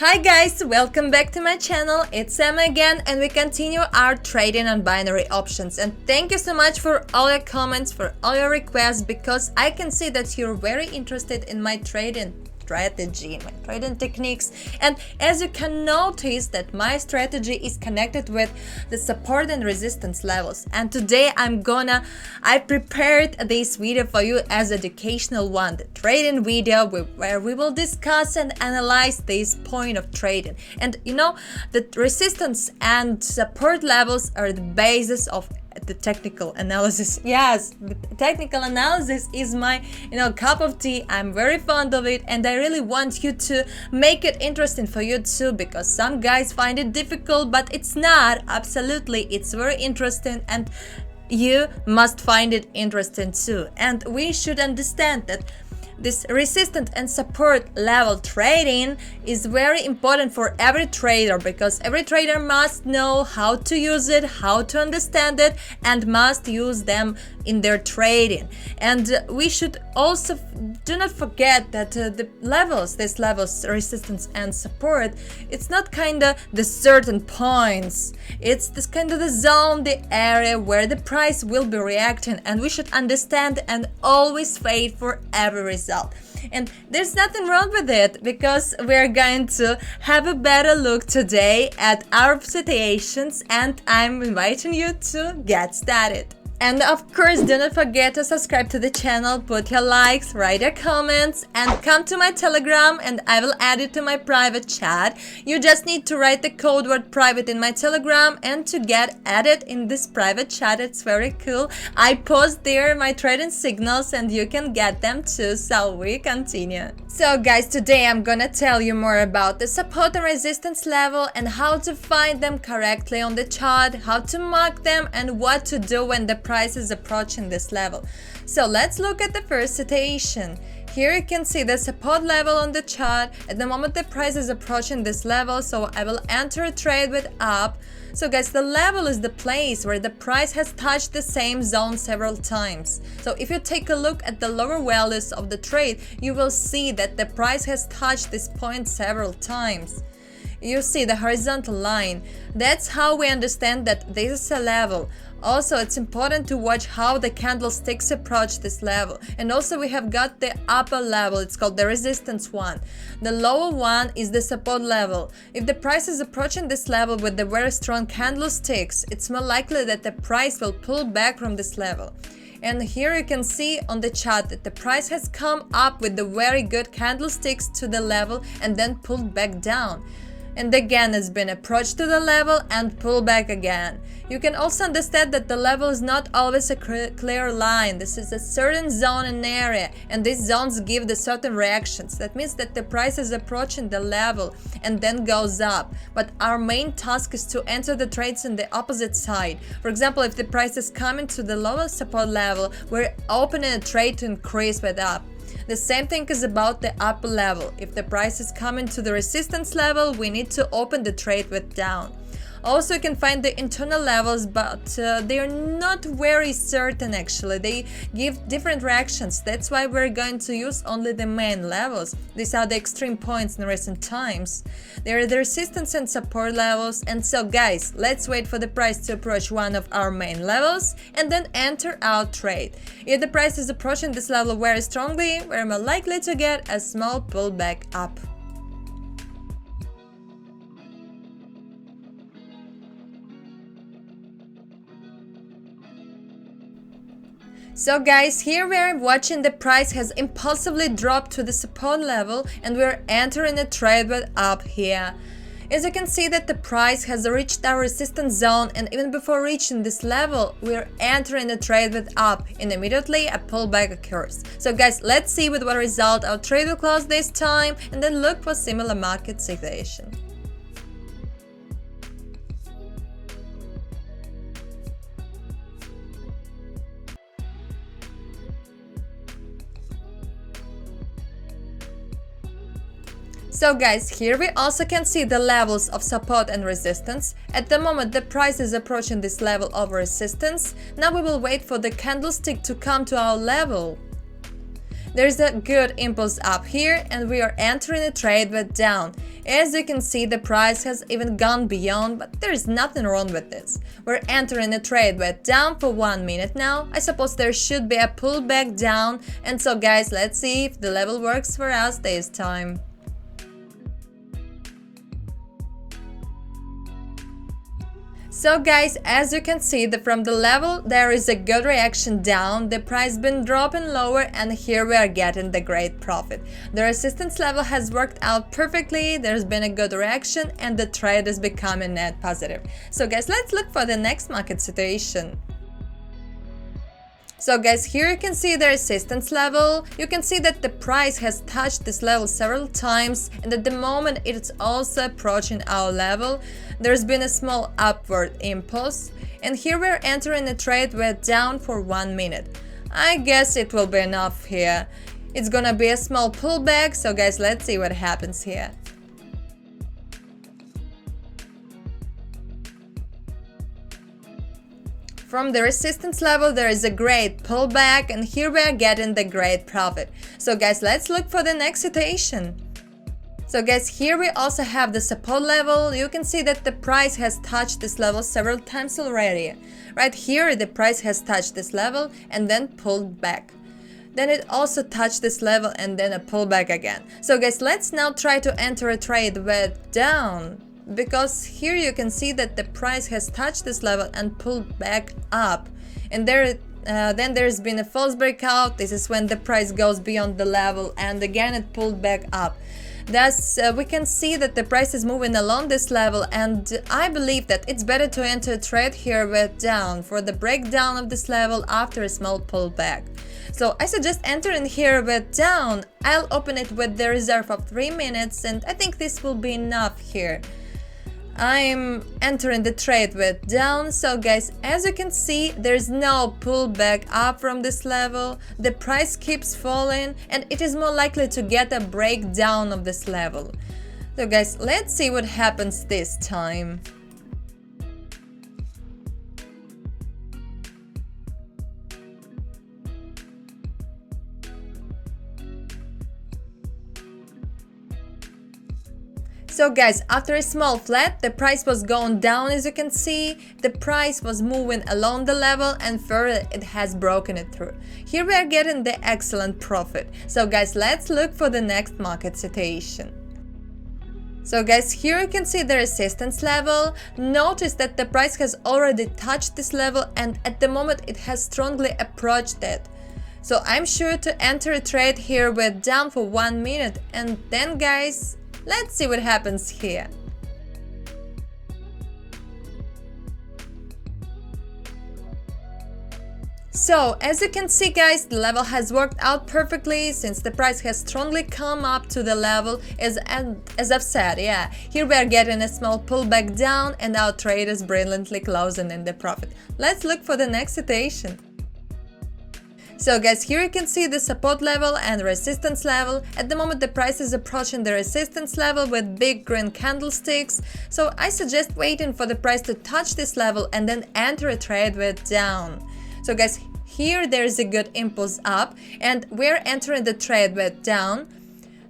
Hi guys, welcome back to my channel. It's Emma again and we continue our trading on binary options. And thank you so much for all your comments, for all your requests, because I can see that you're very interested in my trading strategy, my trading techniques. And as you can notice that my strategy is connected with the support and resistance levels. And today I prepared this video for you as educational one, the trading video where we will discuss and analyze this point of trading. And you know, the resistance and support levels are the basis of the technical analysis. Yes, the technical analysis is my cup of tea. I'm very fond of it and I really want you to make it interesting for you too, because some guys find it difficult, but it's not. Absolutely, it's very interesting and you must find it interesting too. And we should understand that this resistance and support level trading is very important for every trader, because every trader must know how to use it, how to understand it, and must use them in their trading. And we should also do not forget that these levels, resistance and support, it's not kinda the certain points. It's this kind of the zone, the area where the price will be reacting, and we should understand and always wait for every result. And there's nothing wrong with it, because we're going to have a better look today at our situations, and I'm inviting you to get started. And of course, do not forget to subscribe to the channel, put your likes, write your comments, and come to my Telegram and I will add you to my private chat. You just need to write the code word private in my Telegram and to get added in this private chat. It's very cool. I post there my trading signals and you can get them too, so we continue. So guys, today I'm gonna tell you more about the support and resistance level and how to find them correctly on the chart, how to mark them, and what to do when the price is approaching this level. So let's look at the first situation. Here you can see the support level on the chart. At the moment the price is approaching this level, so I will enter a trade with up. So guys, the level is the place where the price has touched the same zone several times. So if you take a look at the lower values of the trade, you will see that the price has touched this point several times. You see the horizontal line. That's how we understand that this is a level. Also, it's important to watch how the candlesticks approach this level. And also we have got the upper level, it's called the resistance one. The lower one is the support level. If the price is approaching this level with the very strong candlesticks, it's more likely that the price will pull back from this level. And here you can see on the chart that the price has come up with the very good candlesticks to the level and then pulled back down. And again has been approached to the level and pull back again. You can also understand that the level is not always a clear line. This is a certain zone and area, and these zones give the certain reactions. That means that the price is approaching the level and then goes up. But our main task is to enter the trades in the opposite side. For example, if the price is coming to the lower support level, we're opening a trade to increase with up. The same thing is about the upper level. If the price is coming to the resistance level, we need to open the trade with down. Also, you can find the internal levels, but they are not very certain actually. They give different reactions. That's why we're going to use only the main levels. These are the extreme points in recent times. They are the resistance and support levels. And so guys, let's wait for the price to approach one of our main levels and then enter our trade. If the price is approaching this level very strongly, we're more likely to get a small pullback up. So guys, here we are watching the price has impulsively dropped to the support level and we're entering a trade with up here. As you can see that the price has reached our resistance zone, and even before reaching this level, we're entering a trade with up and immediately a pullback occurs. So guys, let's see with what result our trade will close this time and then look for similar market situation. So guys, here we also can see the levels of support and resistance. At the moment the price is approaching this level of resistance. Now we will wait for the candlestick to come to our level. There's a good impulse up here and we are entering a trade with down. As you can see, the price has even gone beyond, but there's nothing wrong with this. We're entering a trade with down for 1 minute now. I suppose there should be a pullback down, and so guys, let's see if the level works for us this time. So guys, as you can see from the level there is a good reaction down, the price been dropping lower, and here we are getting the great profit. The resistance level has worked out perfectly, there's been a good reaction, and the trade is becoming net positive. So guys, let's look for the next market situation. So guys, here you can see the resistance level. You can see that the price has touched this level several times, and at the moment it's also approaching our level. There's been a small upward impulse, and here we're entering a trade with down for 1 minute. I guess it will be enough here. It's gonna be a small pullback, so guys, let's see what happens here. From the resistance level there is a great pullback, and here we are getting the great profit. So guys, let's look for the next situation. So guys, here we also have the support level. You can see that the price has touched this level several times already. Right here the price has touched this level and then pulled back. Then it also touched this level and then a pullback again. So guys, let's now try to enter a trade with down, because here you can see that the price has touched this level and pulled back up, and then there's been a false breakout. This is when the price goes beyond the level, and again it pulled back up. Thus we can see that the price is moving along this level, and I believe that it's better to enter a trade here with down for the breakdown of this level after a small pullback. So I suggest entering here with down. I'll open it with the reserve of 3 minutes, and I think this will be enough here. I'm entering the trade with down. So guys, as you can see, there's no pullback up from this level. The price keeps falling, and it is more likely to get a breakdown of this level. So guys, let's see what happens this time. So guys, after a small flat, the price was going down. As you can see, the price was moving along the level, and further it has broken it through. Here we are getting the excellent profit. So guys, let's look for the next market situation. So guys, here you can see the resistance level. Notice that the price has already touched this level, and at the moment it has strongly approached it. So I'm sure to enter a trade here with down for 1 minute, and then guys, let's see what happens here. So as you can see guys, the level has worked out perfectly since the price has strongly come up to the level as I've said. Yeah, here we are getting a small pullback down, and our trade is brilliantly closing in the profit. Let's look for the next situation. So guys, here you can see the support level and resistance level. At the moment the price is approaching the resistance level with big green candlesticks. So I suggest waiting for the price to touch this level and then enter a trade with down. So guys, here there is a good impulse up, and we're entering the trade with down.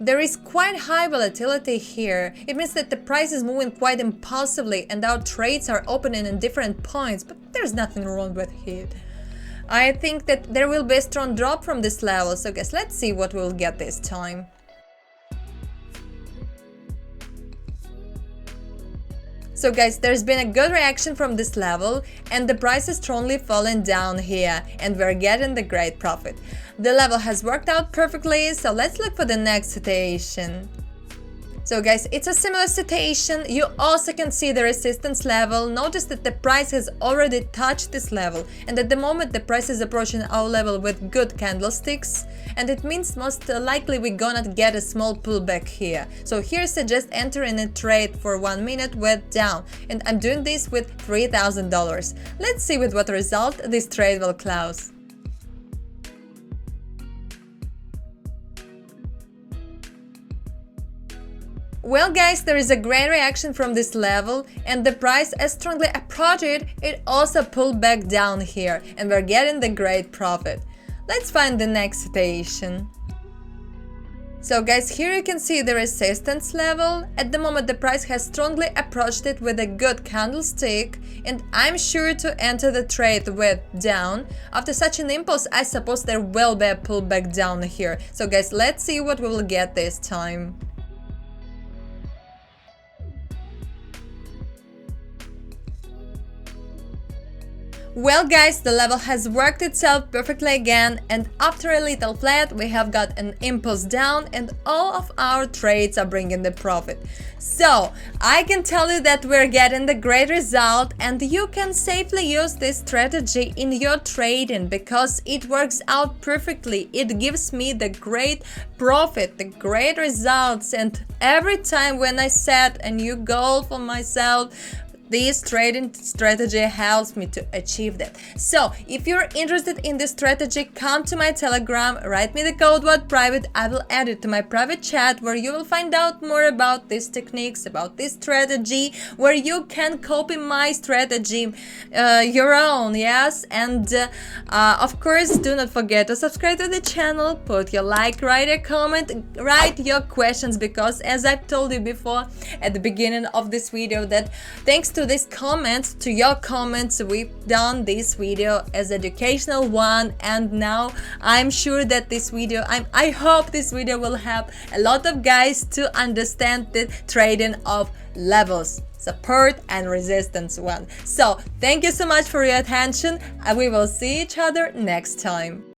There is quite high volatility here. It means that the price is moving quite impulsively, and our trades are opening in different points, but there's nothing wrong with it. I think that there will be a strong drop from this level, so guys, let's see what we'll get this time. So guys, there's been a good reaction from this level, and the price is strongly falling down here, and we're getting the great profit. The level has worked out perfectly, so let's look for the next situation. So guys, it's a similar situation. You also can see the resistance level. Notice that the price has already touched this level, and at the moment the price is approaching our level with good candlesticks, and it means most likely we're gonna get a small pullback here. So here I suggest entering a trade for 1 minute with down, and I'm doing this with $3,000. Let's see with what result this trade will close. Well guys, there is a great reaction from this level, and the price as strongly approached it also pulled back down here, and we're getting the great profit. Let's find the next situation. So guys, here you can see the resistance level. At the moment the price has strongly approached it with a good candlestick, and I'm sure to enter the trade with down. After such an impulse, I suppose there will be a pullback down here. So guys, let's see what we will get this time. Well guys, the level has worked itself perfectly again, and after a little flat we have got an impulse down and all of our trades are bringing the profit. So I can tell you that we're getting the great result, and you can safely use this strategy in your trading because it works out perfectly. It gives me the great profit, the great results, and every time when I set a new goal for myself, this trading strategy helps me to achieve that. So if you're interested in this strategy, come to my Telegram, write me the code word private. I will add it to my private chat where you will find out more about these techniques, about this strategy, where you can copy my strategy your own. Yes, and of course, do not forget to subscribe to the channel, put your like, write a comment, write your questions, because as I've told you before at the beginning of this video, that thanks to this comments, to your comments, we've done this video as educational one, and now I'm sure that this video, I hope this video will help a lot of guys to understand the trading of levels, support and resistance one. So thank you so much for your attention, and we will see each other next time.